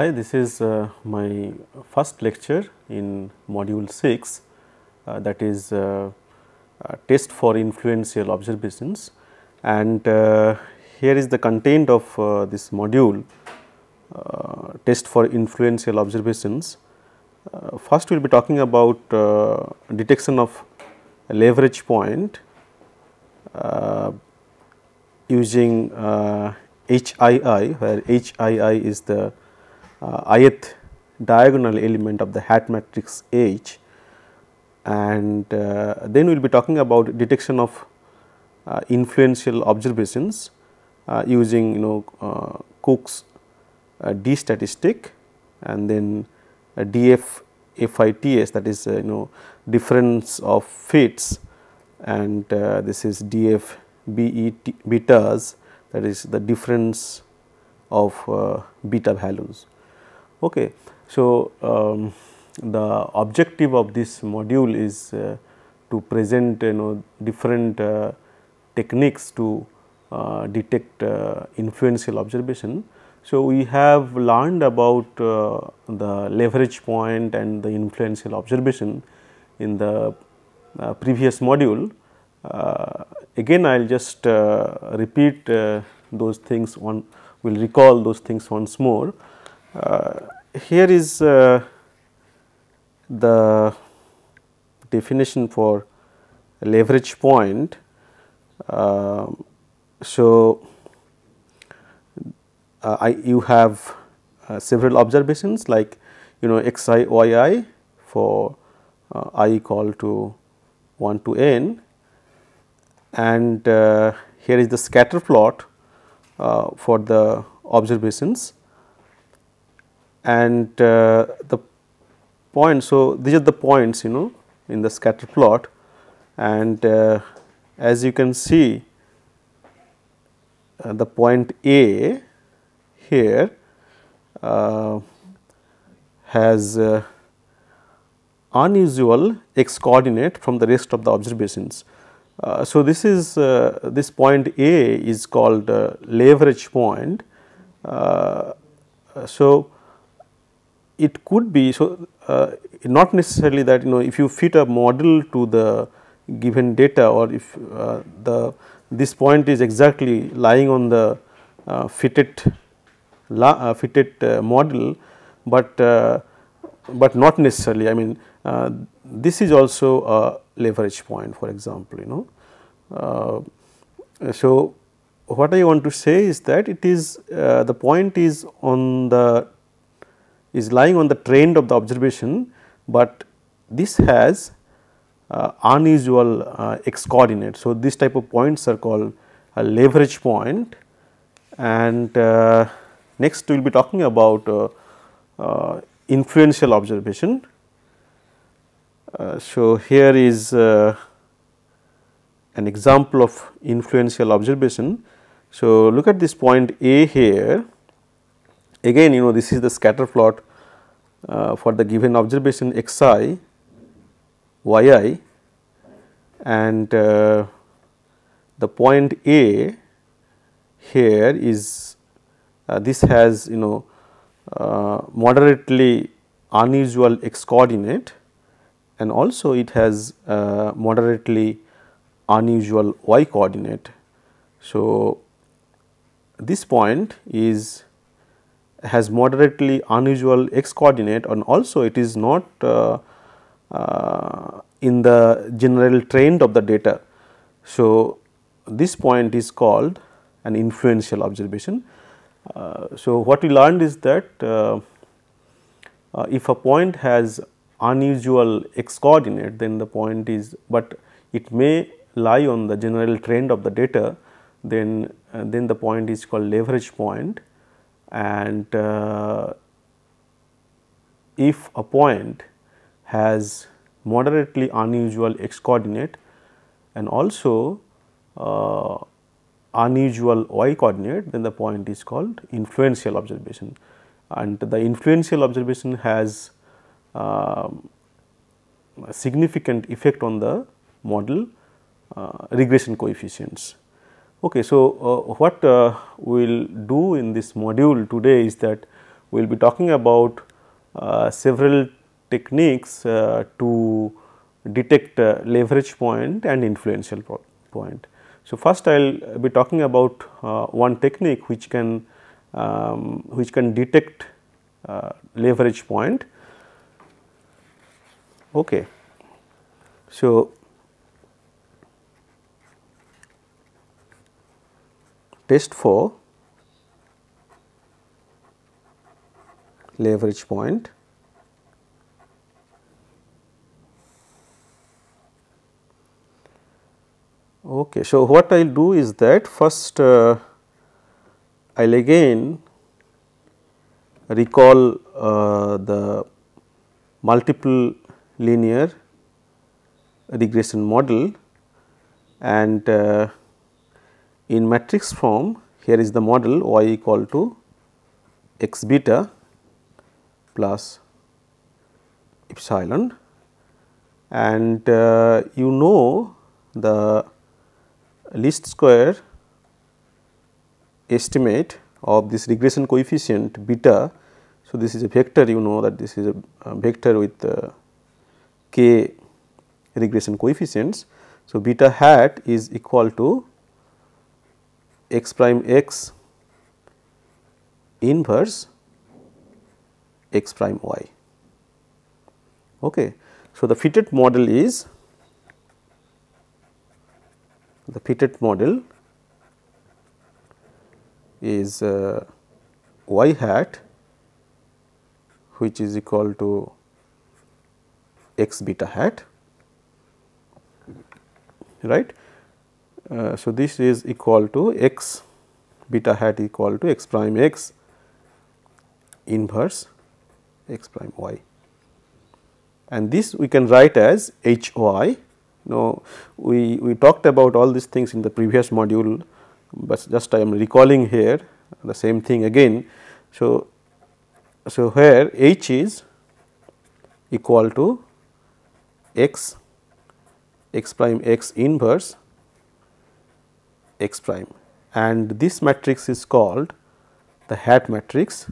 Hi, this is my first lecture in module 6, that is test for influential observations, and here is the content of this module, test for influential observations. First we will be talking about detection of a leverage point using HII, where HII is the ith diagonal element of the hat matrix H, and then we will be talking about detection of influential observations using Cook's D statistic, and then DF FITS, that is difference of fits, and this is DF betas, that is the difference of beta values. Okay. So, the objective of this module is to present different techniques to detect influential observation. So, we have learned about the leverage point and the influential observation in the previous module. Again I will just repeat those things, will recall those things once more. Here is the definition for leverage point. So, you have several observations like xi, yi for I equal to 1 to n, and here is the scatter plot for the observations, and the points. So, these are the points in the scatter plot, and as you can see the point A here has unusual x coordinate from the rest of the observations. So, this is this point A is called leverage point. So, it could be, so not necessarily that if you fit a model to the given data, or if this point is exactly lying on the fitted model, but not necessarily. I mean this is also a leverage point, for example. So, what I want to say is that it is the point is lying on the trend of the observation, but this has unusual x coordinate. So, this type of points are called a leverage point, and next we will be talking about influential observation. So, here is an example of influential observation. So, look at this point A here. Again this is the scatter plot for the given observation xi, yi, and the point A here is this has moderately unusual x coordinate, and also it has moderately unusual y coordinate. So, this point has moderately unusual x coordinate, and also it is not in the general trend of the data. So, this point is called an influential observation. So, what we learned is that if a point has unusual x coordinate, then the point is, but it may lie on the general trend of the data, then the point is called leverage point. And if a point has moderately unusual x coordinate and also unusual y coordinate, then the point is called influential observation, and the influential observation has a significant effect on the model regression coefficients. Okay, so what we will do in this module today is that we will be talking about several techniques to detect leverage point and influential point. So, first I will be talking about one technique which can detect leverage point. Okay. So, test for leverage point. Okay. So, what I will do is that first I will again recall the multiple linear regression model, and in matrix form here is the model y equal to x beta plus epsilon, and you know the least square estimate of this regression coefficient beta. So, this is a vector, you know that this is a vector with k regression coefficients. So, beta hat is equal to x prime x inverse x prime y. Okay. So, the fitted model is y hat which is equal to x beta hat, right. So, this is equal to x beta hat equal to x prime x inverse x prime y, and this we can write as h y. Now, we talked about all these things in the previous module, but just I am recalling here the same thing again. So, here h is equal to x prime x inverse x prime, and this matrix is called the hat matrix,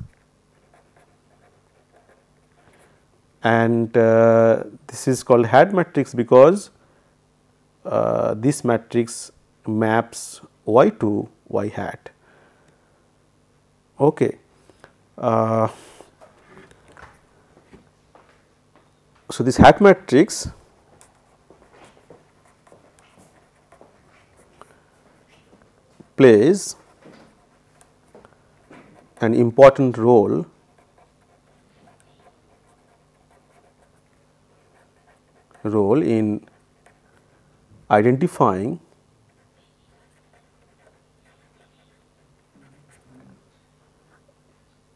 and this is called hat matrix because this matrix maps y to y hat. Okay. So, this hat matrix plays an important role in identifying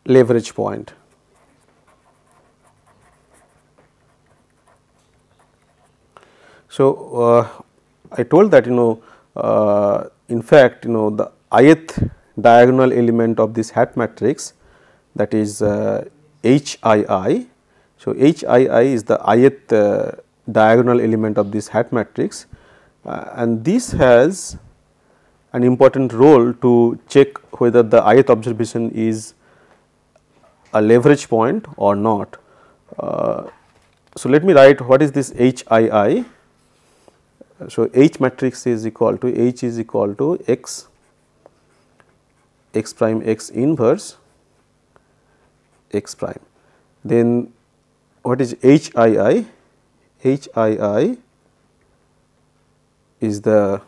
leverage point. So, I told that in fact, the ith diagonal element of this hat matrix, that is HII. So, HII is the ith diagonal element of this hat matrix, and this has an important role to check whether the ith observation is a leverage point or not. So, let me write what is this HII. So, H matrix is equal to H is equal to x prime x inverse x prime. Then what is HII? HII is the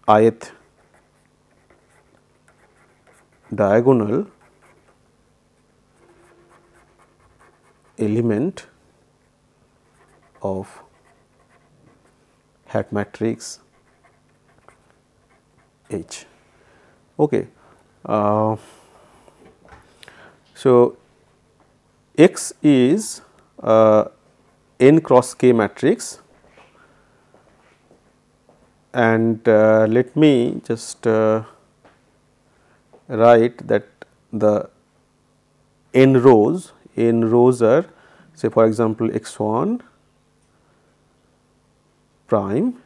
ith diagonal element of hat matrix H. Okay. So, X is n cross k matrix, and let me just write that the n rows are, say for example, x 1 prime,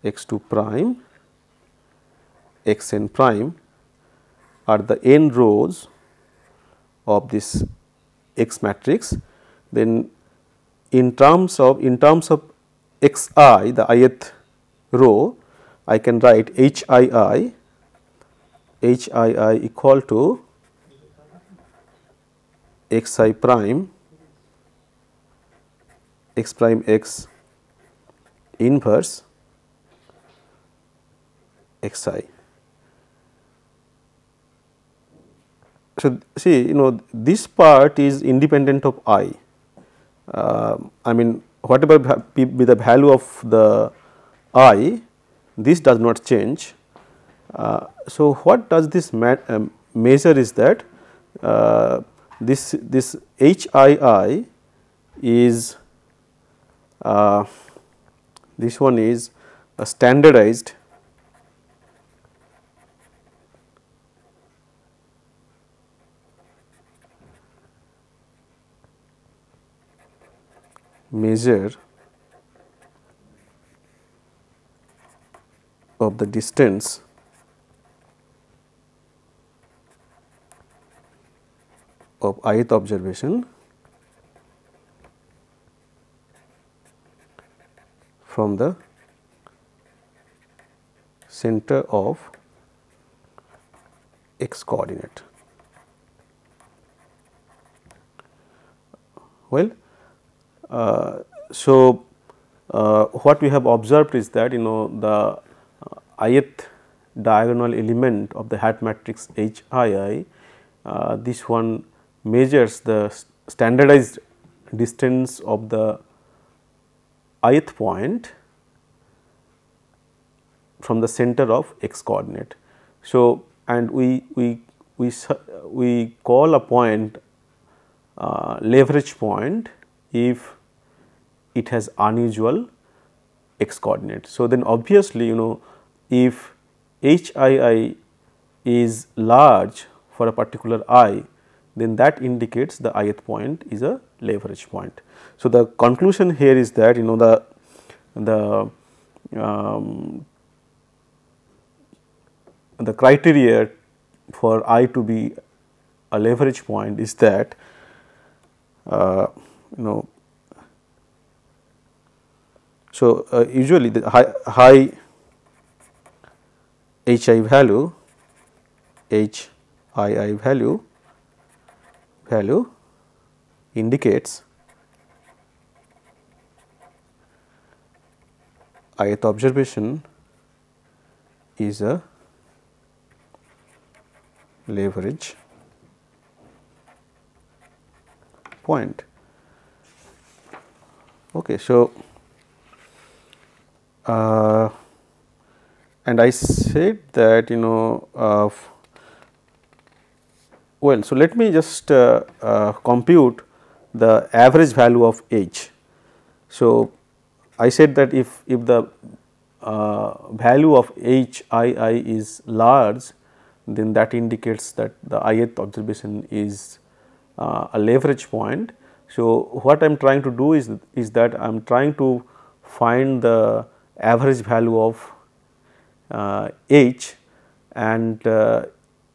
x 2 prime, x n prime are the n rows of this X matrix, then in terms of x I, the ith row, I can write h I equal to x I prime x prime x inverse x I. So, see, this part is independent of I. I mean, whatever be the value of the I, this does not change. So, what does this measure is that this HII is this one is a standardized measure of the distance of ith observation from the center of x coordinate. Well, what we have observed is that the ith diagonal element of the hat matrix HII, this one measures the standardized distance of the ith point from the center of x coordinate. So, and we call a point leverage point if it has unusual x coordinate. So, then obviously if HII is large for a particular I, then that indicates the ith point is a leverage point. So, the conclusion here is that the criteria for I to be a leverage point is that usually the high HI value indicates ith observation is a leverage point. Okay, so and I said that well, so let me just compute the average value of H. So, I said that if the value of HII is large, then that indicates that the ith observation is a leverage point. So, what I am trying to do is that I am trying to find the average value of H, and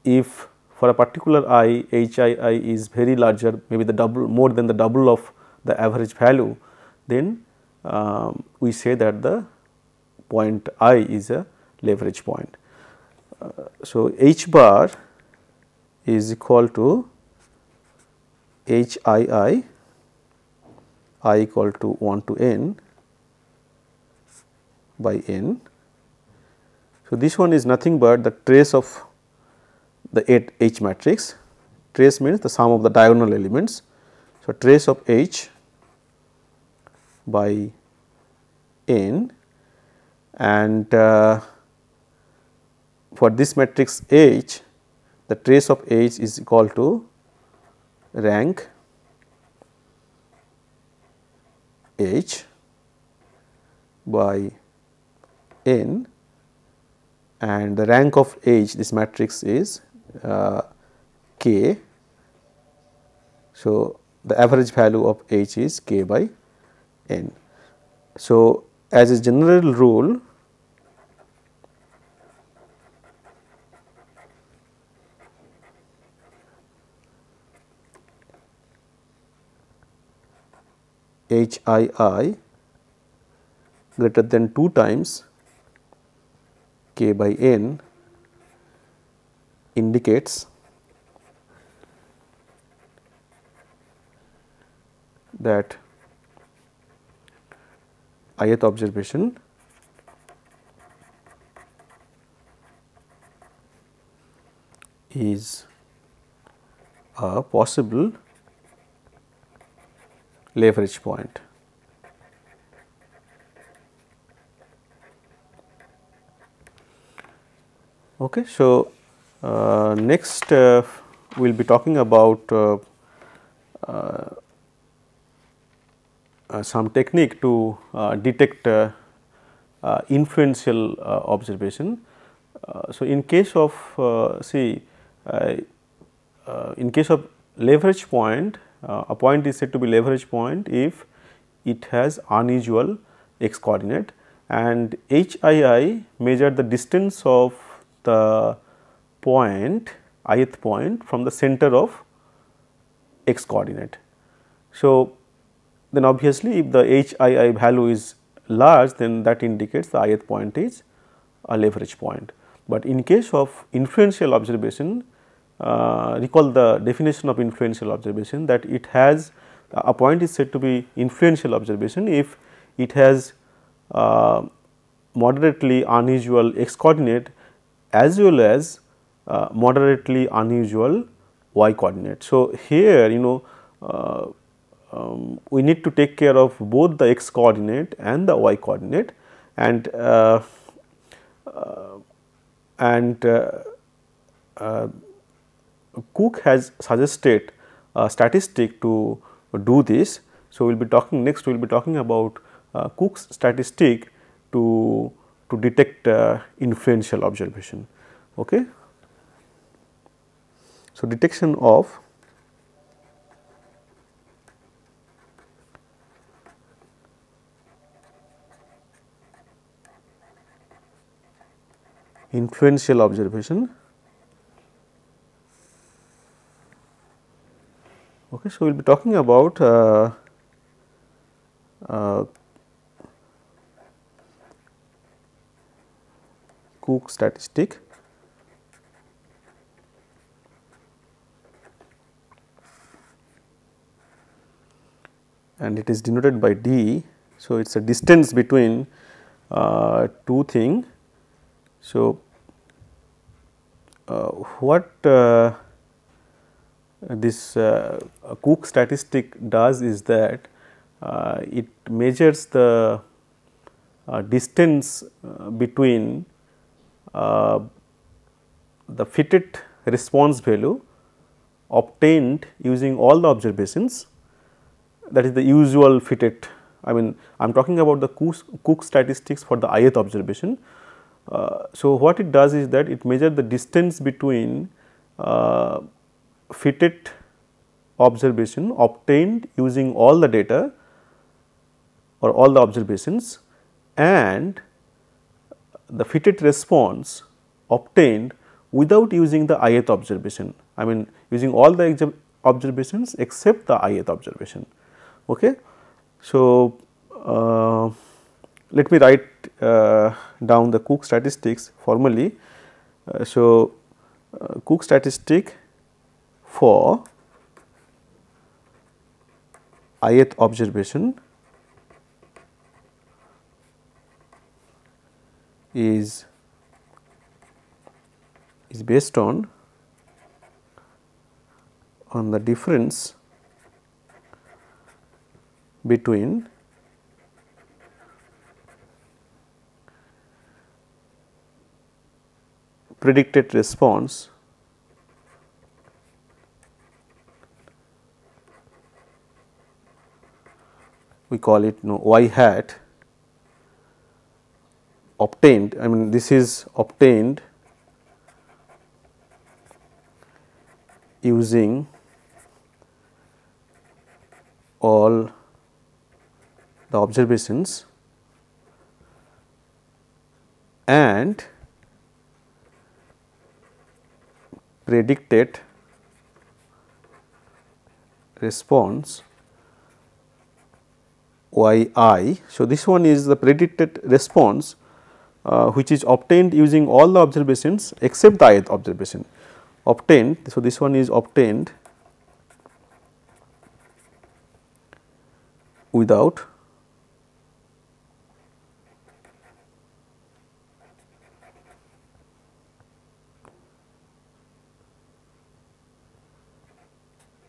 if for a particular I HII is very larger, maybe the double, more than the double of the average value, then we say that the point I is a leverage point. So, H bar is equal to HII I equal to 1 to n by n. So, this one is nothing but the trace of the H matrix. Trace means the sum of the diagonal elements. So, trace of H by n, and for this matrix H, the trace of H is equal to rank H by n, and the rank of H, this matrix is k. So, the average value of H is k by n. So, as a general rule, HII greater than 2 times k by n indicates that ith observation is a possible leverage point. Okay. So, next we will be talking about some technique to detect influential observation. So, in case of in case of leverage point, a point is said to be leverage point if it has unusual x coordinate, and HII measure the distance of the point ith point from the center of x coordinate. So, then obviously, if the HII value is large, then that indicates the ith point is a leverage point. But in case of influential observation, recall the definition of influential observation, that it has a point is said to be influential observation if it has moderately unusual x coordinate as well as moderately unusual y coordinate. So, here we need to take care of both the x coordinate and the y coordinate, and Cook has suggested a statistic to do this. So, we will be talking next, we will be talking about Cook's statistic to detect influential observation. Okay. So, detection of influential observation. Okay. So, we will be talking about Cook statistic. And it is denoted by D. So, it is a distance between two things. So, what this Cook statistic does is that it measures the distance between the fitted response value obtained using all the observations, that is the usual fitted. I mean, I am talking about the Cook statistics for the ith observation. So, what it does is that it measures the distance between fitted observation obtained using all the data or all the observations and the fitted response obtained without using the ith observation. I mean, using all the observations except the ith observation. Okay. So, let me write down the Cook statistics formally. Cook statistic for ith observation is based on the difference between predicted response we call it y hat obtained. I mean, this is obtained using all the observations and predicted response y I. So, this one is the predicted response which is obtained using all the observations except the ith observation obtained. So, this one is obtained without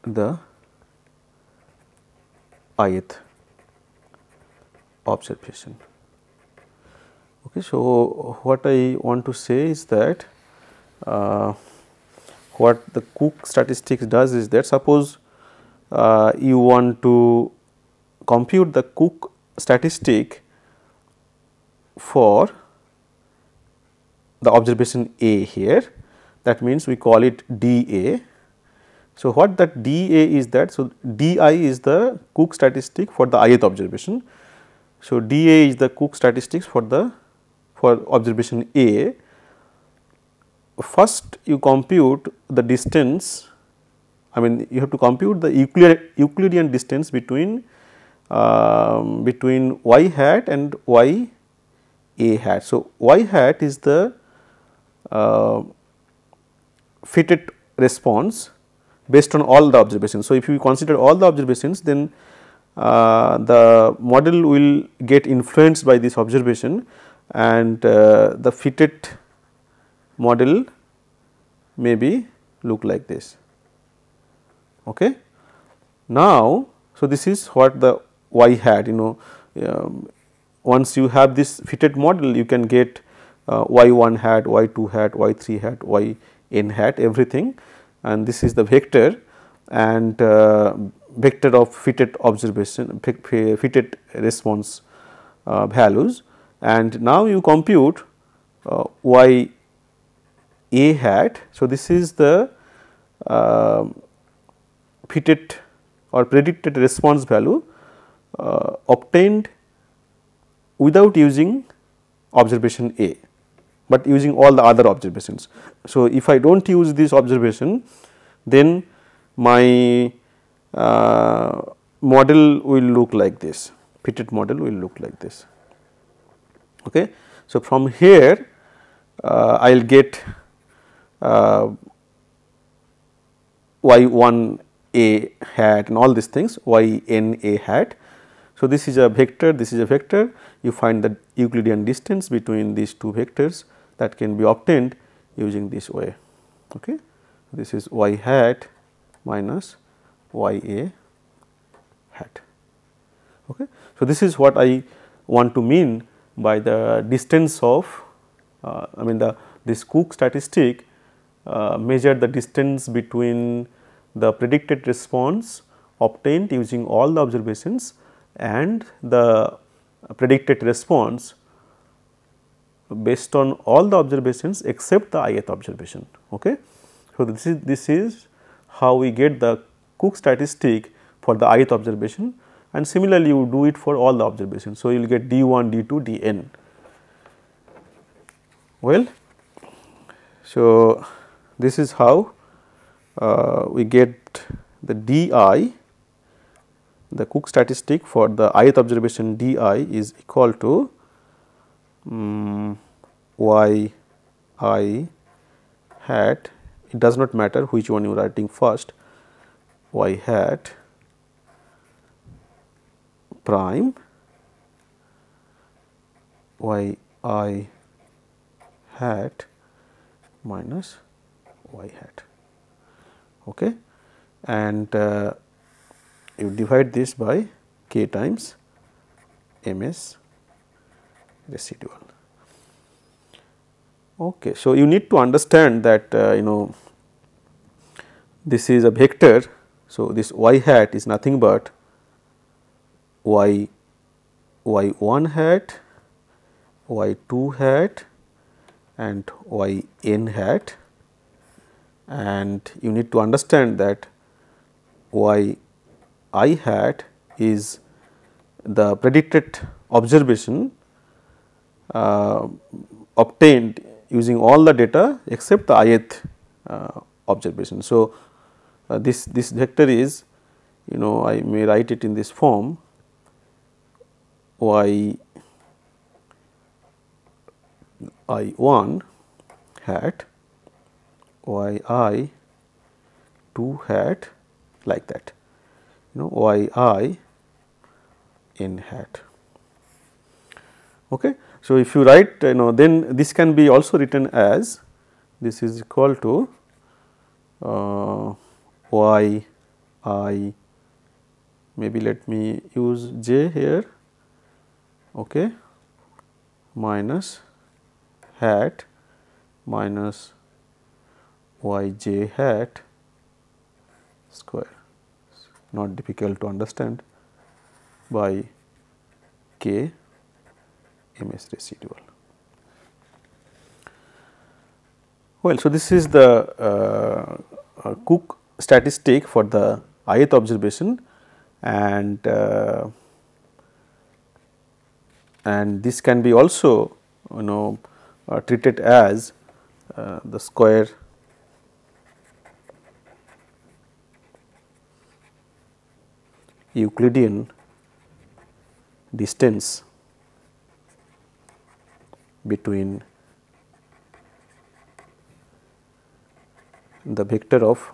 the ith observation. Okay, so, what I want to say is that what the Cook statistics does is that, suppose you want to compute the Cook statistic for the observation A here, that means we call it dA. So, what that dA is that, so dI is the Cook statistic for the ith observation. So, dA is the Cook statistics for observation A. First you compute the distance, I mean you have to compute the Euclidean distance between y hat and y A hat. So, y hat is the fitted response based on all the observations. So, if you consider all the observations, then the model will get influenced by this observation, and the fitted model may be look like this. Okay. Now, so this is what the y hat, once you have this fitted model, you can get y 1 hat, y 2 hat, y 3 hat, y n hat, everything, and this is the vector, and vector of fitted observation, fitted response values, and now you compute y A hat. So, this is the fitted or predicted response value obtained without using observation A, but using all the other observations. So, if I do not use this observation, then my model will look like this, fitted model will look like this. Okay. So, from here I will get y 1 A hat and all these things, y n A hat. So, this is a vector, this is a vector, you find the Euclidean distance between these two vectors that can be obtained using this way. Okay. This is y hat minus y A hat. Okay. So, this is what I want to mean by the distance of this Cook statistic measure the distance between the predicted response obtained using all the observations and the predicted response based on all the observations except the ith observation. Okay. So, this is how we get the Cook statistic for the ith observation, and similarly you do it for all the observations. So, you will get d1, d2, dn. Well, so this is how we get the di, the Cook statistic for the ith observation di is equal to y I hat, it does not matter which one you are writing first, y hat prime y I hat minus y hat. Okay. And you divide this by k times ms residual. Okay. So, you need to understand that this is a vector. So, this y hat is nothing but y 1 hat, y 2 hat and y n hat, and you need to understand that y I hat is the predicted observation obtained using all the data except the ith observation. So, this vector is I may write it in this form y I1 hat, y I2 hat, like that, y I n hat. Okay. So, if you write, then this can be also written as, this is equal to y I, maybe let me use j here, okay, minus hat minus y j hat square, not difficult to understand, by k m s residual. Well, so this is the Cook statistic for the ith observation, and this can be also treated as the square Euclidean distance between the vector of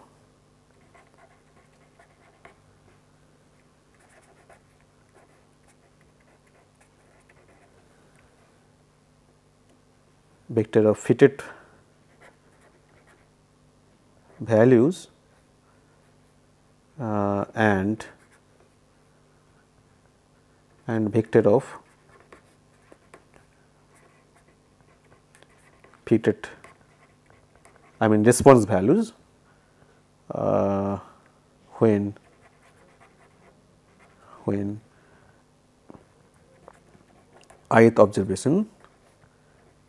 fitted values and vector of fitted, I mean response values when ith observation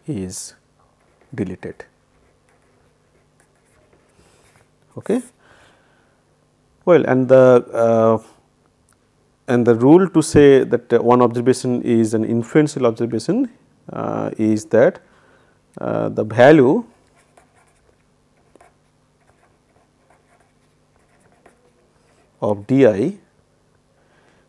is deleted. Okay. Well, and the rule to say that one observation is an influential observation is that the value of di.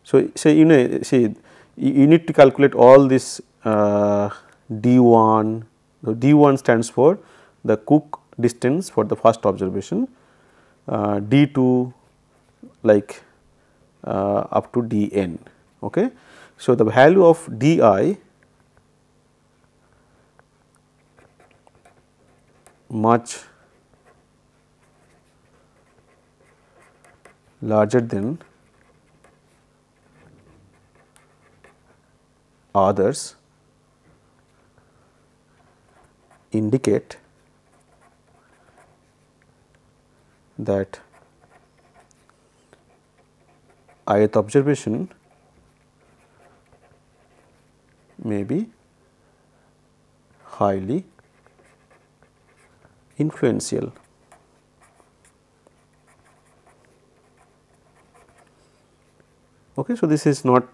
So, say you need to calculate all this d1. So, d1 stands for the Cook distance for the first observation, d2 like up to dn. Okay. So, the value of di much larger than others indicate that ith observation may be highly influential. Okay. So, this is not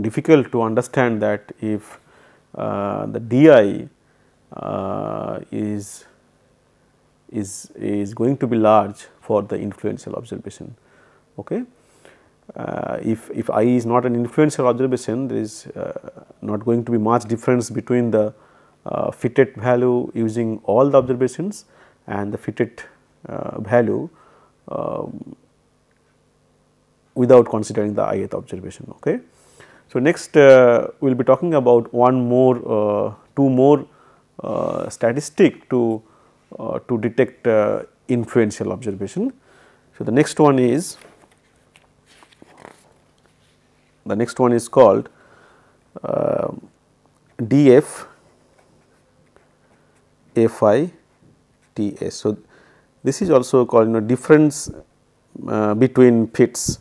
difficult to understand that if the di is going to be large for the influential observation. Okay. If I is not an influential observation, there is not going to be much difference between the fitted value using all the observations and the fitted value without considering the ith observation. Okay. So, next we will be talking about two more statistic to detect influential observation. So, the next one is called DF FI TS. So, this is also called difference between fits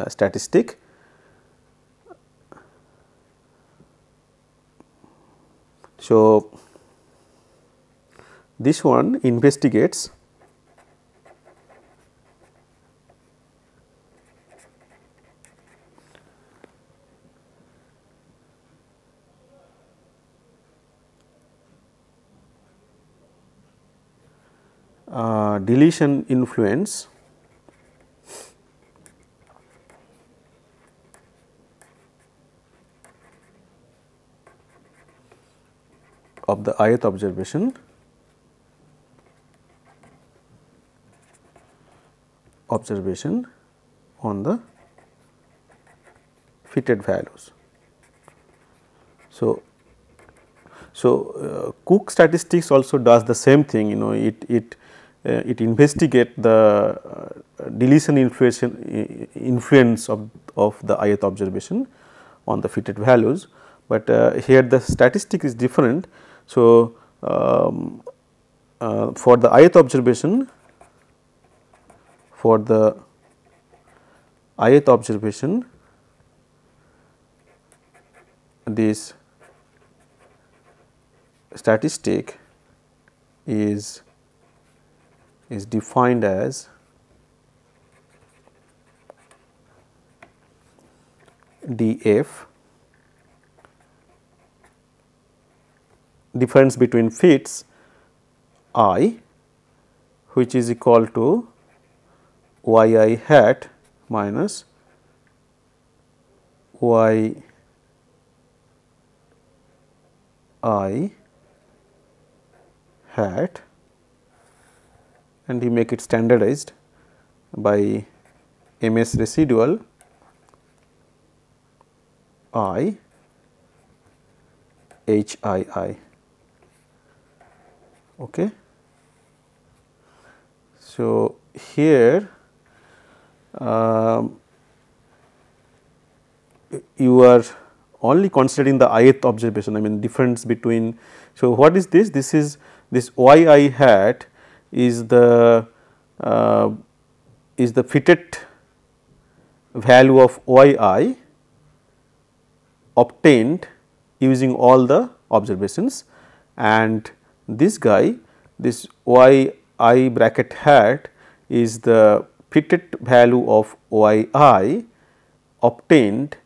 statistic. So, this one investigates deletion influence of the ith observation on the fitted values. So, Cook statistics also does the same thing, you know, it investigate the deletion influence of the ith observation on the fitted values, but here the statistic is different. So, for the ith observation, this statistic is defined as df, difference between fits I, which is equal to yi hat minus yi hat, and you make it standardized by ms residual I h I. Okay. So, here you are only considering the ith observation, I mean difference between. So, what is this? This is this yi hat is the fitted value of yi obtained using all the observations, and this guy, this yi bracket hat is the fitted value of yi obtained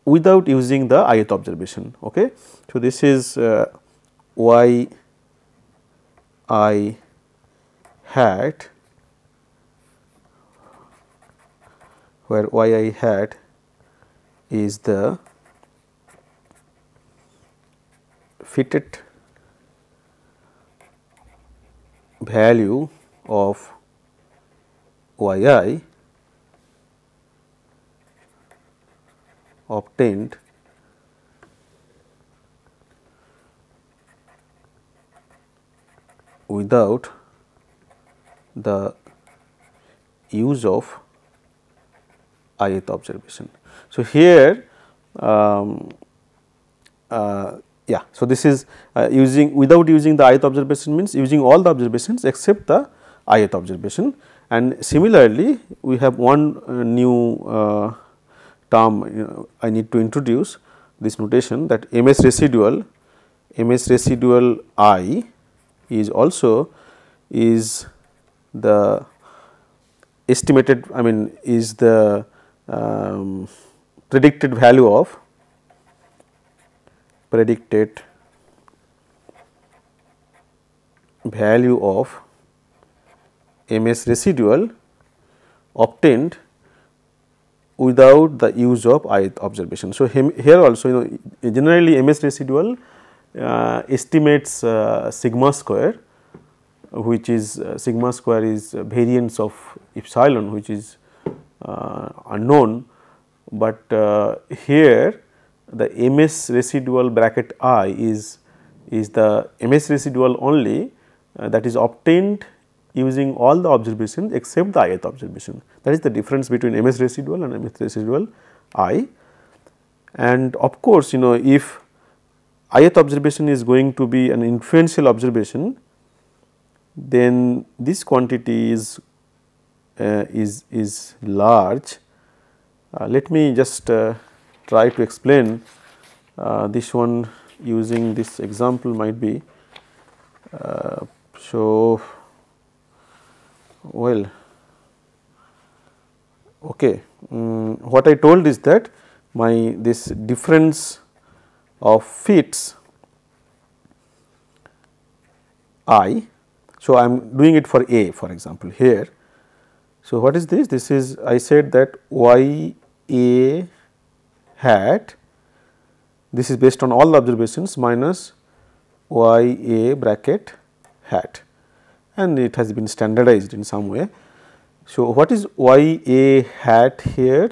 without using the ith observation. Okay. So, this is yi hat, where yi hat is the fitted value of yi obtained without the use of ith observation. So, here yeah. So, this is using without using the ith observation means using all the observations except the ith observation, and similarly we have one new term I need to introduce this notation, that ms residual I is also is the estimated, I mean is the predicted value of ms residual obtained without the use of ith observation. So, here also, you know, generally ms residual estimates sigma square, which is sigma square is variance of epsilon, which is unknown, but here the ms residual bracket I is the ms residual only that is obtained using all the observations except the ith observation. That is the difference between ms residual and ms residual I. And of course, you know, if ith observation is going to be an influential observation, then this quantity is large. Let me just try to explain this one using this example might be. So, well, okay. What I told is that my this difference of fits I. So, I am doing it for A, for example here. So, what is this? This is, I said that y A hat this is based on all the observations minus y a bracket hat, and it has been standardized in some way. So, what is y a hat here?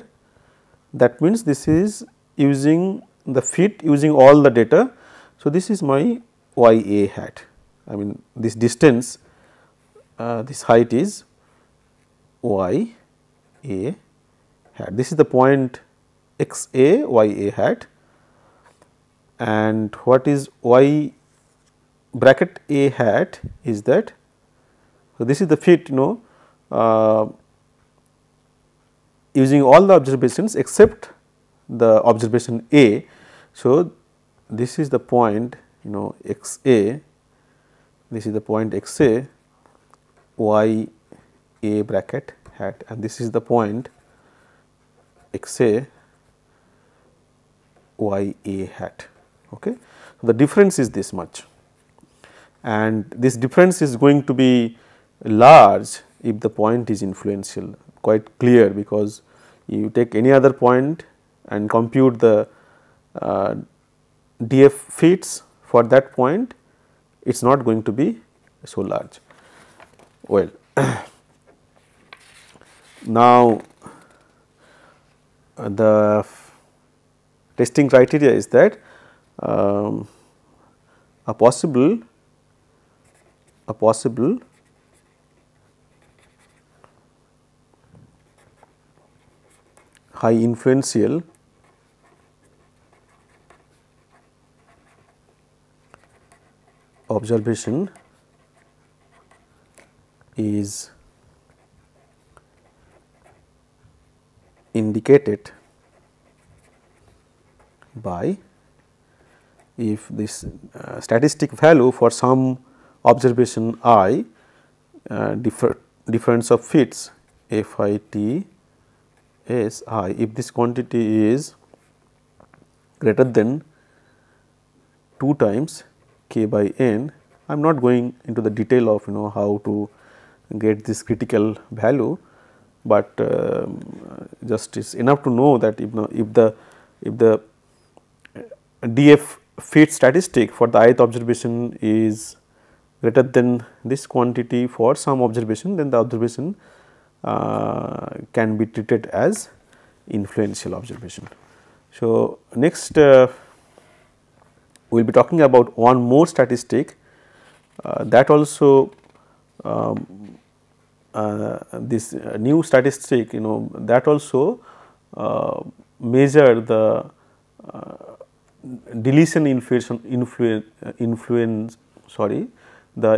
That means this is using the fit using all the data. So, this is my y a hat. I mean this distance, this height is y a hat. This is the point x a y a hat, and what is y bracket a hat is that. So, this is the fit using all the observations except the observation A. So, this is the point x a, this is the point x a y a bracket hat, and this is the point x a y a hat. Okay. So, the difference is this much, and this difference is going to be large if the point is influential, quite clear, because you take any other point and compute the df fits for that point, it is not going to be so large. Well, now the testing criteria is that a possible high influential observation is indicated by if this statistic value for some observation I, difference of fits f I t s I, if this quantity is greater than 2 times k by n. I am not going into the detail of how to get this critical value, but just is enough to know that if the df fit statistic for the ith observation is greater than this quantity for some observation, then the observation can be treated as influential observation. So, next we will be talking about one more statistic that also this new statistic that also measure the deletion the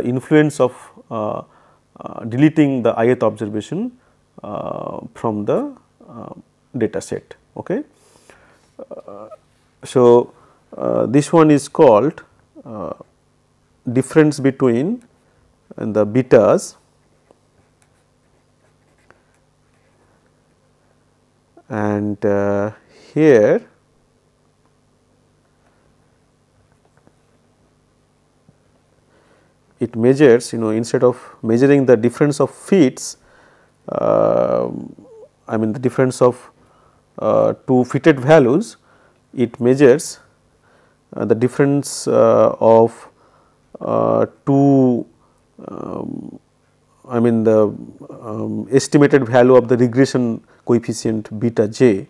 influence of deleting the ith observation from the data set. Okay. So, this one is called difference between the betas and here it measures instead of measuring the difference of fits, I mean the difference of two fitted values, it measures the difference of two I mean the estimated value of the regression coefficient beta j.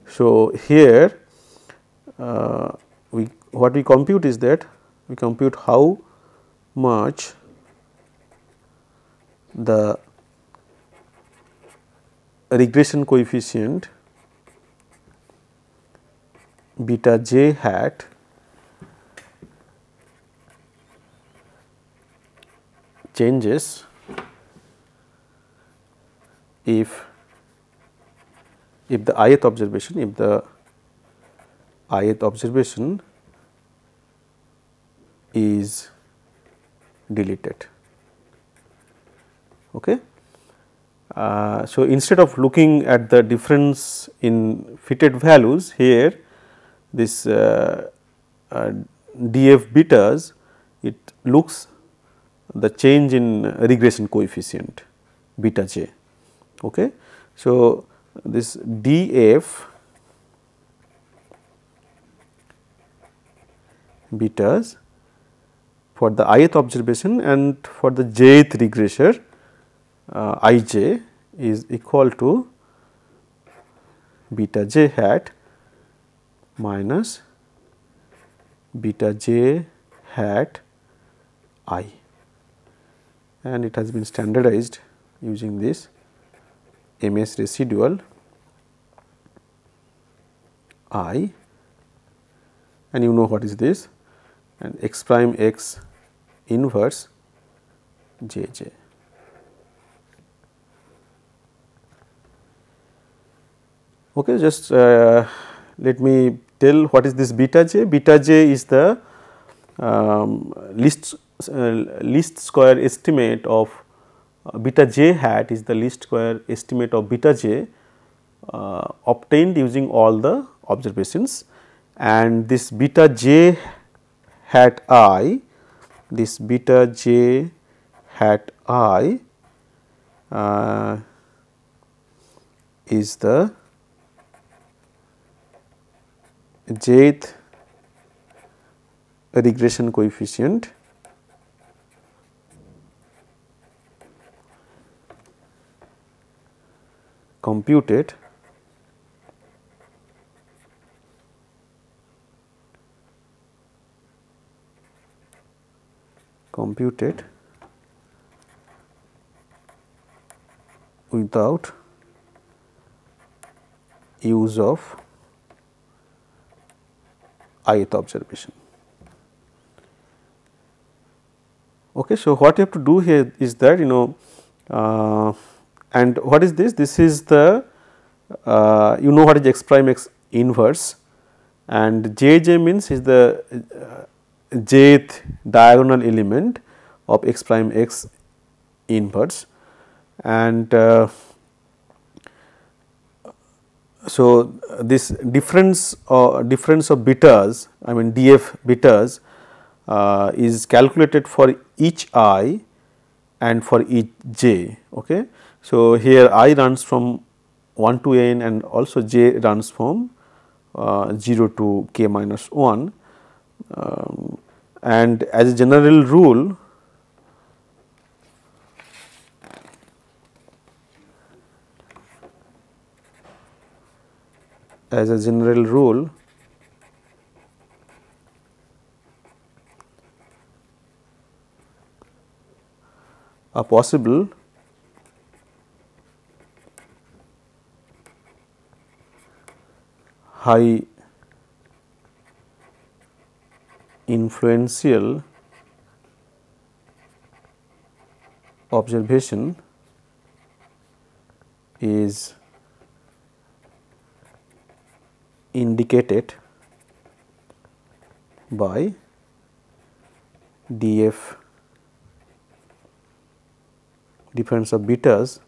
So, here what we compute is that we compute how much the regression coefficient beta j hat changes if the ith observation is deleted. Okay. So, instead of looking at the difference in fitted values, here this df betas, it looks the change in regression coefficient beta j. Okay. So, this df betas for the ith observation, and for the jth regressor ij is equal to beta j hat minus beta j hat I, and it has been standardized using this MS residual I, and you know what is this, and x prime x inverse j j. Okay, just let me tell what is this beta j. Beta j is the least square estimate of beta j hat is the least square estimate of beta j obtained using all the observations, and this beta j hat I, this beta j hat I is the jth regression coefficient computed without use of ith observation. Okay, so what you have to do here is that and what is this? This is the you know what is x prime x inverse, and j j means is the jth diagonal element of x prime x inverse, and so this difference of betas, I mean df betas is calculated for each I and for each j. Okay. So, here I runs from 1 to n and also j runs from 0 to k minus 1, and as a general rule a possible high influential observation is indicated by df difference of betas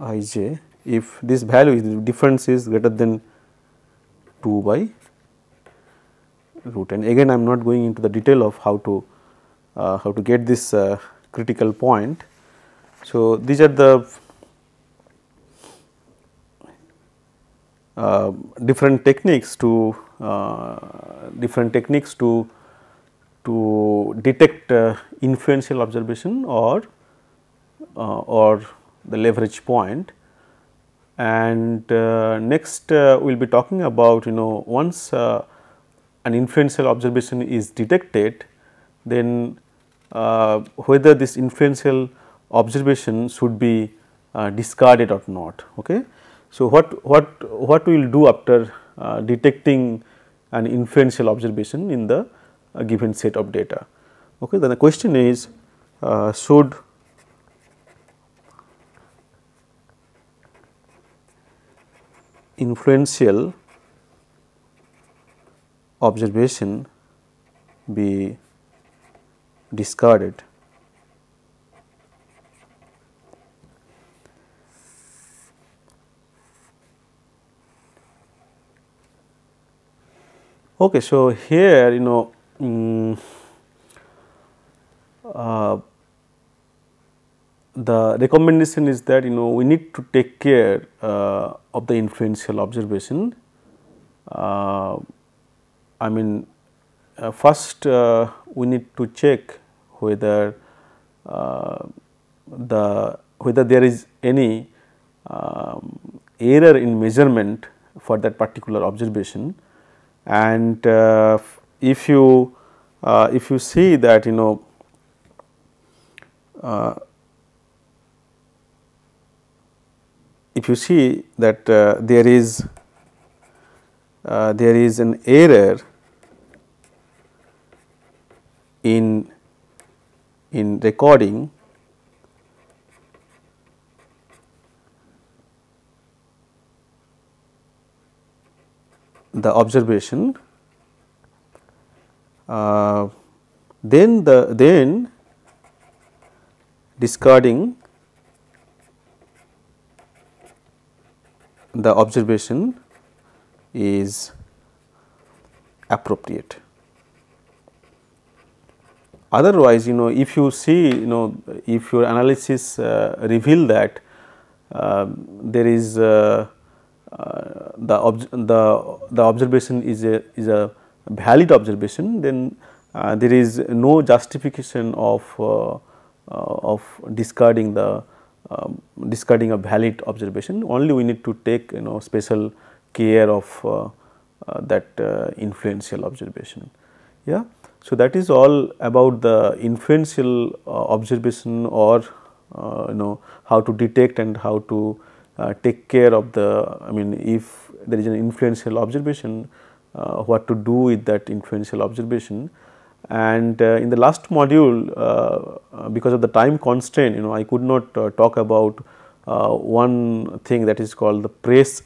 I j if this value is, the difference is greater than 2 by root, and again I am not going into the detail of how to get this critical point. So, these are the different techniques to detect influential observation or the leverage point. And next we will be talking about once an influential observation is detected, then whether this influential observation should be discarded or not. Okay. So, what we will do after detecting an influential observation in the given set of data. Okay. Then the question is, should influential observation be discarded? Okay, so here the recommendation is that we need to take care of the influential observation I mean first we need to check whether whether there is any error in measurement for that particular observation, and if you see that if you see that there is an error in recording the observation, then discarding the observation is appropriate. Otherwise, if you see, if your analysis reveal that there is the observation is a valid observation, then there is no justification of discarding a valid observation. Only we need to take special care of that influential observation. Yeah. So, that is all about the influential observation, or how to detect and how to take care of the, I mean, if there is an influential observation, what to do with that influential observation. And in the last module, because of the time constraint, I could not talk about one thing that is called the praise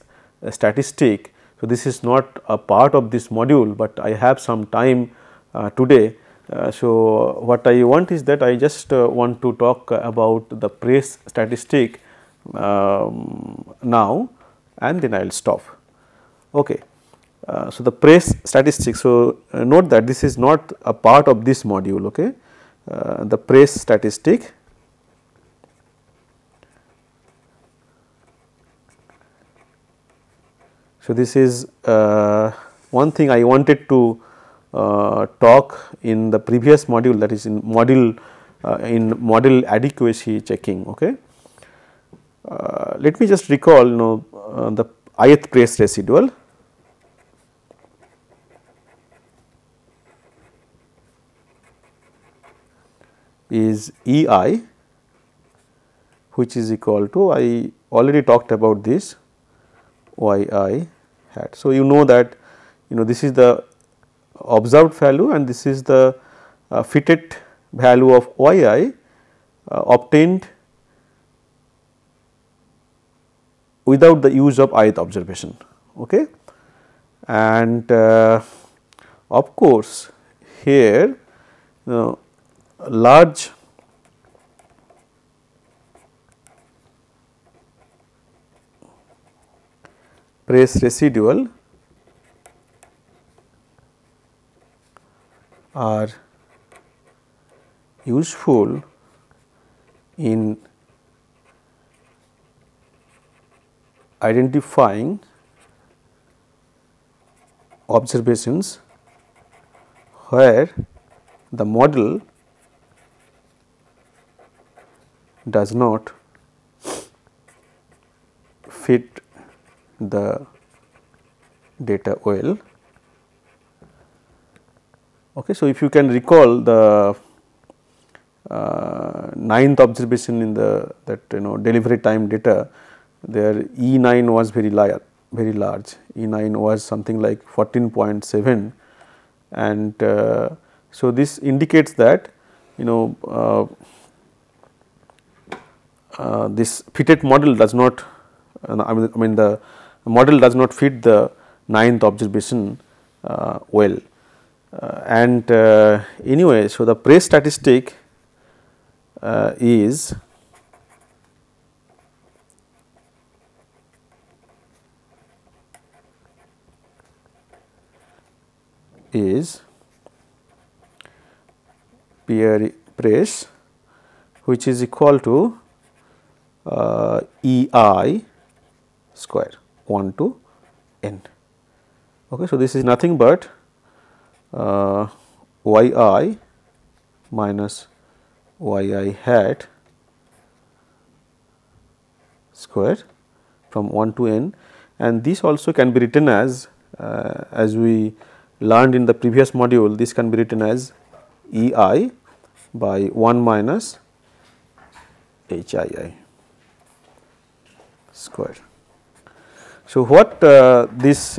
statistic. So, this is not a part of this module, but I have some time today. So, what I want is that I just want to talk about the praise statistic now, and then I will stop. Okay. So, the praise statistics. So, note that this is not a part of this module. Okay. The praise statistic So, this is one thing I wanted to talk in the previous module, that is in model adequacy checking. Okay. Let me just recall the ith praise residual. Is EI, which is equal to, I already talked about this, YI hat. So, you know that this is the observed value and this is the fitted value of YI obtained without the use of ith observation. Okay. And of course, here large praise residual are useful in identifying observations where the model does not fit the data well. Okay. So, if you can recall the ninth observation in the delivery time data, there E9 was very large, E9 was something like 14.7, and so this indicates that this fitted model does not, I mean the model does not fit the ninth observation well. And anyway, so the praise statistic is peer praise, which is equal to EI square 1 to n. Okay. So, this is nothing but yi minus yi hat square from 1 to n, and this also can be written as we learned in the previous module, this can be written as E I by 1 minus h I I square. So, what this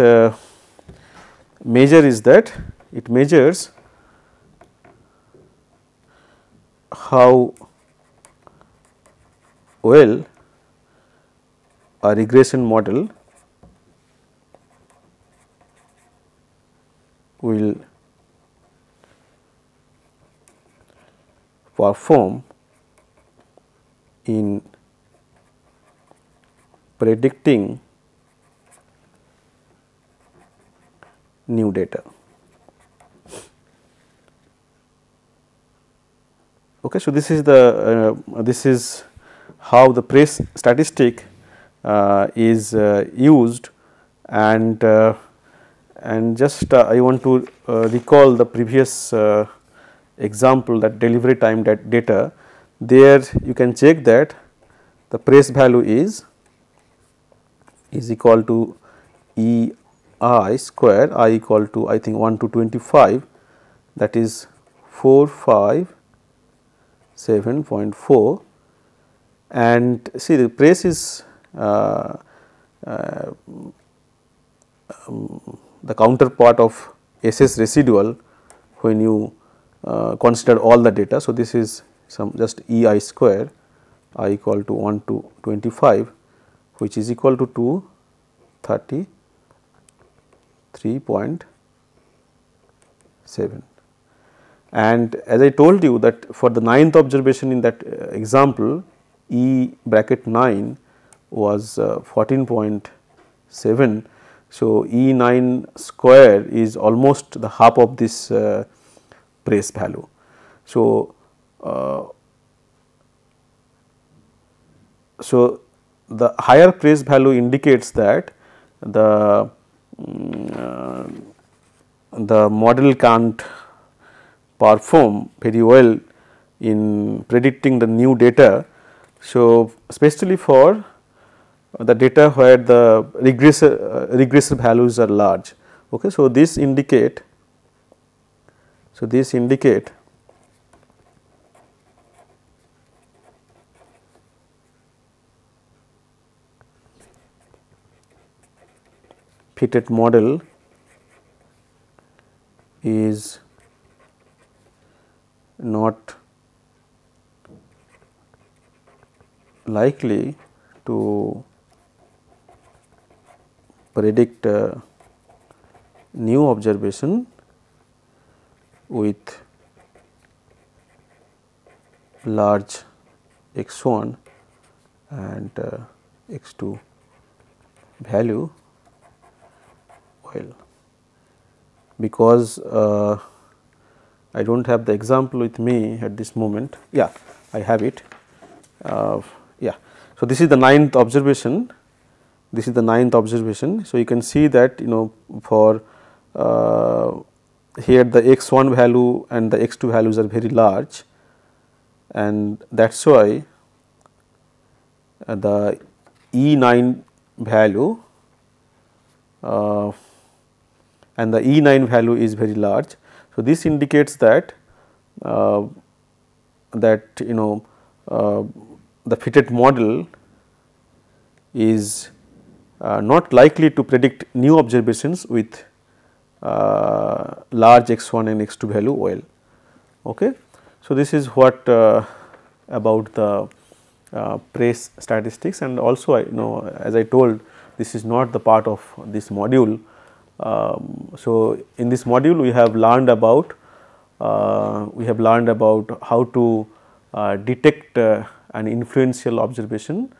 measure is that it measures how well a regression model will perform in predicting new data. Okay, so this is the this is how the Praise statistic is used, and just I want to recall the previous example, that delivery time data. There you can check that the Praise value is equal to E I square, I equal to I think 1 to 25, that is 457.4, and see the Praise is the counterpart of SS residual when you consider all the data. So, this is some just E I square, I equal to 1 to 25, which is equal to 233.7. And as I told you that for the 9th observation in that example, E bracket 9 was 14.7. So, E 9 square is almost the half of this Praise value. So, the higher Praise value indicates that the model can't perform very well in predicting the new data. So, especially for the data where the regressor values are large. Okay. So, this indicate fitted model is not likely to predict new observation with large x1 and x2 value well, because I do not have the example with me at this moment. Yeah, I have it. Yeah. So, this is the 9th observation. This is the 9th observation. So, you can see that for here the x1 value and the x2 values are very large, and that is why the E9 value and the E9 value is very large. So, this indicates that the fitted model is not likely to predict new observations with large x1 and x2 value well. Okay. So, this is what about the Praise statistics, and also as I told, this is not the part of this module. So, in this module we have learned about how to detect an influential observation,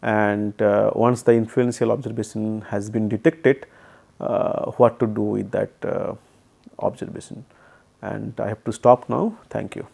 and once the influential observation has been detected, what to do with that observation. And I have to stop now. Thank you.